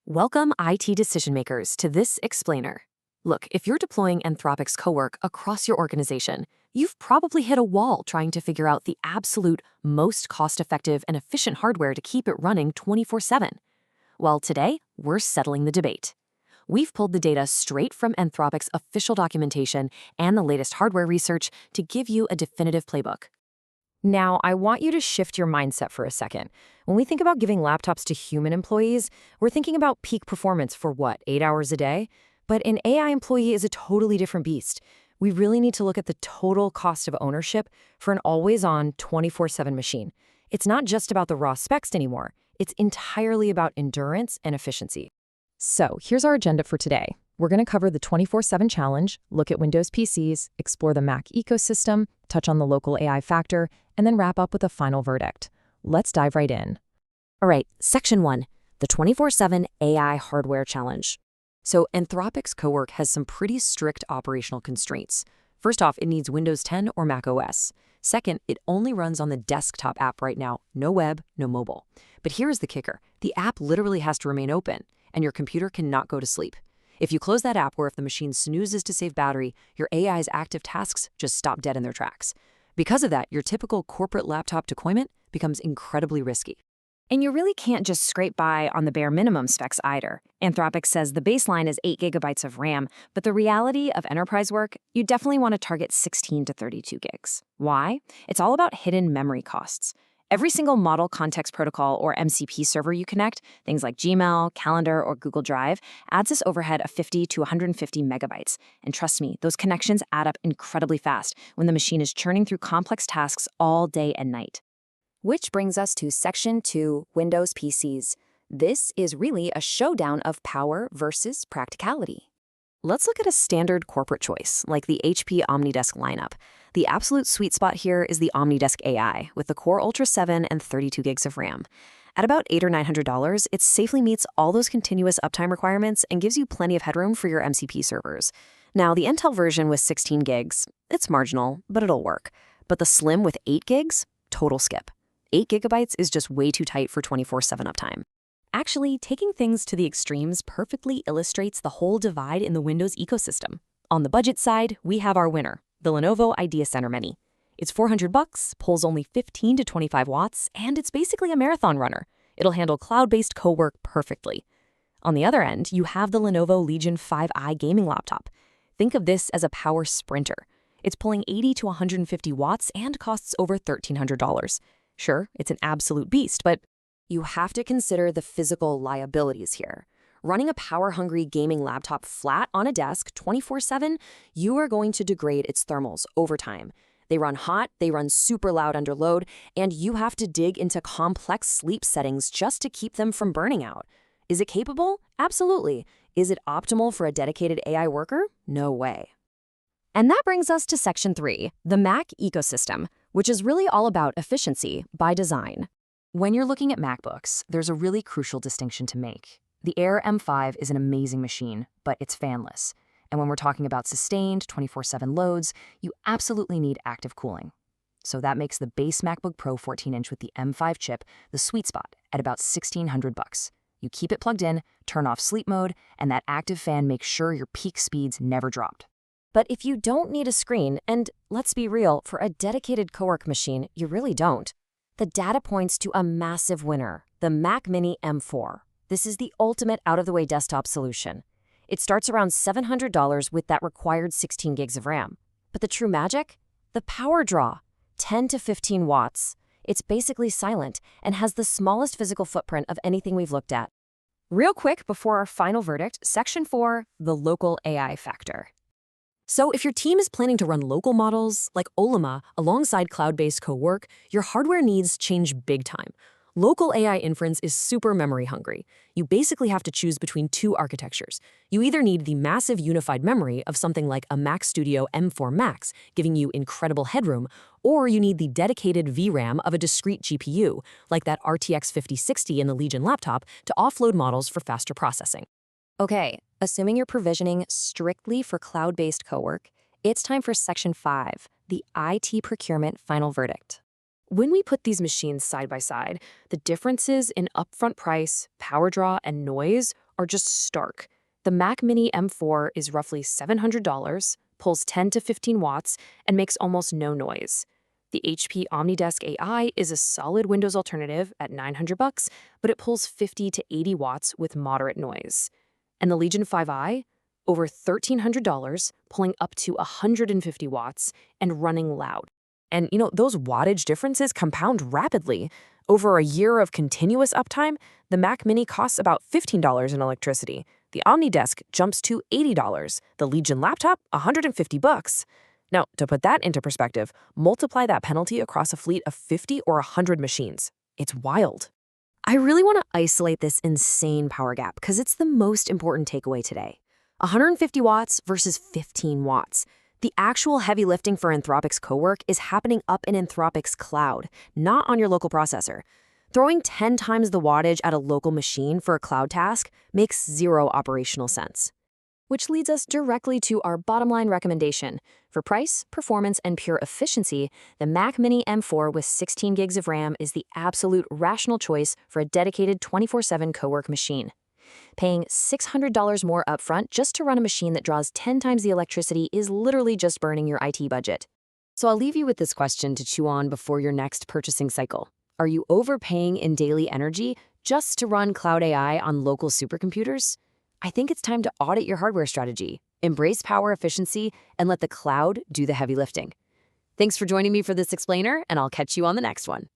Welcome, IT decision makers, to this explainer. Look, if you're deploying Anthropic's cowork across your organization, you've probably hit a wall trying to figure out the absolute most cost-effective and efficient hardware to keep it running 24/7. Well, today, we're settling the debate. We've pulled the data straight from Anthropic's official documentation and the latest hardware research to give you a definitive playbook. Now, I want you to shift your mindset for a second. When we think about giving laptops to human employees, we're thinking about peak performance for what, 8 hours a day? But an AI employee is a totally different beast. We really need to look at the total cost of ownership for an always-on 24/7 machine. It's not just about the raw specs anymore. It's entirely about endurance and efficiency. So here's our agenda for today. We're going to cover the 24/7 challenge, look at Windows PCs, explore the Mac ecosystem, touch on the local AI factor, and then wrap up with a final verdict. Let's dive right in. All right, Section 1, the 24/7 AI Hardware Challenge. So Anthropic's cowork has some pretty strict operational constraints. First off, it needs Windows 10 or Mac OS. Second, it only runs on the desktop app right now, no web, no mobile. But here's the kicker. The app literally has to remain open, and your computer cannot go to sleep. If you close that app or if the machine snoozes to save battery, your AI's active tasks just stop dead in their tracks. Because of that, your typical corporate laptop deployment becomes incredibly risky. And you really can't just scrape by on the bare minimum specs either. Anthropic says the baseline is 8 gigabytes of RAM, but the reality of enterprise work, you definitely want to target 16 to 32 gigs. Why? It's all about hidden memory costs. Every single Model Context Protocol or MCP server you connect, things like Gmail, Calendar, or Google Drive, adds this overhead of 50 to 150 megabytes. And trust me, those connections add up incredibly fast when the machine is churning through complex tasks all day and night. Which brings us to Section 2, Windows PCs. This is really a showdown of power versus practicality. Let's look at a standard corporate choice, like the HP OmniDesk lineup. The absolute sweet spot here is the OmniDesk AI, with the Core Ultra 7 and 32 gigs of RAM. At about $800 or $900, it safely meets all those continuous uptime requirements and gives you plenty of headroom for your MCP servers. Now, the Intel version with 16 gigs, it's marginal, but it'll work. But the Slim with 8 gigs, total skip. 8 gigabytes is just way too tight for 24/7 uptime. Actually, taking things to the extremes perfectly illustrates the whole divide in the Windows ecosystem. On the budget side, we have our winner, the Lenovo IdeaCentre Mini. It's $400, pulls only 15 to 25 watts, and it's basically a marathon runner. It'll handle cloud-based cowork perfectly. On the other end, you have the Lenovo Legion 5i gaming laptop. Think of this as a power sprinter. It's pulling 80 to 150 watts and costs over $1,300. Sure, it's an absolute beast, but you have to consider the physical liabilities here. Running a power-hungry gaming laptop flat on a desk 24/7, you are going to degrade its thermals over time. They run hot, they run super loud under load, and you have to dig into complex sleep settings just to keep them from burning out. Is it capable? Absolutely. Is it optimal for a dedicated AI worker? No way. And that brings us to Section 3, the Mac ecosystem, which is really all about efficiency by design. When you're looking at MacBooks, there's a really crucial distinction to make. The Air M5 is an amazing machine, but it's fanless. And when we're talking about sustained 24/7 loads, you absolutely need active cooling. So that makes the base MacBook Pro 14-inch with the M5 chip the sweet spot at about $1,600. You keep it plugged in, turn off sleep mode, and that active fan makes sure your peak speeds never dropped. But if you don't need a screen, and let's be real, for a dedicated cowork machine, you really don't, the data points to a massive winner, the Mac Mini M4. This is the ultimate out-of-the-way desktop solution. It starts around $700 with that required 16 gigs of RAM. But the true magic? The power draw, 10 to 15 watts. It's basically silent and has the smallest physical footprint of anything we've looked at. Real quick before our final verdict, Section 4, the local AI factor. So if your team is planning to run local models like Ollama alongside cloud-based cowork, your hardware needs change big time. Local AI inference is super memory hungry. You basically have to choose between two architectures. You either need the massive unified memory of something like a Mac Studio M4 Max, giving you incredible headroom, or you need the dedicated VRAM of a discrete GPU, like that RTX 5060 in the Legion laptop, to offload models for faster processing. Okay, assuming you're provisioning strictly for cloud-based cowork, it's time for Section 5, the IT procurement final verdict. When we put these machines side by side, the differences in upfront price, power draw, and noise are are just stark. The Mac Mini M4 is roughly $700, pulls 10 to 15 watts, and makes almost no noise. The HP OmniDesk AI is a solid Windows alternative at $900, but it pulls 50 to 80 watts with moderate noise. And the Legion 5i, over $1,300, pulling up to 150 watts and running loud. And those wattage differences compound rapidly. Over a year of continuous uptime, the Mac Mini costs about $15 in electricity. The OmniDesk jumps to $80. The Legion laptop, $150. Now, to put that into perspective, multiply that penalty across a fleet of 50 or 100 machines. It's wild. I really want to isolate this insane power gap because it's the most important takeaway today. 150 watts versus 15 watts. The actual heavy lifting for Anthropic's cowork is happening up in Anthropic's cloud, not on your local processor. Throwing 10 times the wattage at a local machine for a cloud task makes zero operational sense. Which leads us directly to our bottom line recommendation. For price, performance, and pure efficiency, the Mac Mini M4 with 16 gigs of RAM is the absolute rational choice for a dedicated 24/7 cowork machine. Paying $600 more upfront just to run a machine that draws 10 times the electricity is literally just burning your IT budget. So I'll leave you with this question to chew on before your next purchasing cycle. Are you overpaying in daily energy just to run cloud AI on local supercomputers? I think it's time to audit your hardware strategy, embrace power efficiency, and let the cloud do the heavy lifting. Thanks for joining me for this explainer, and I'll catch you on the next one.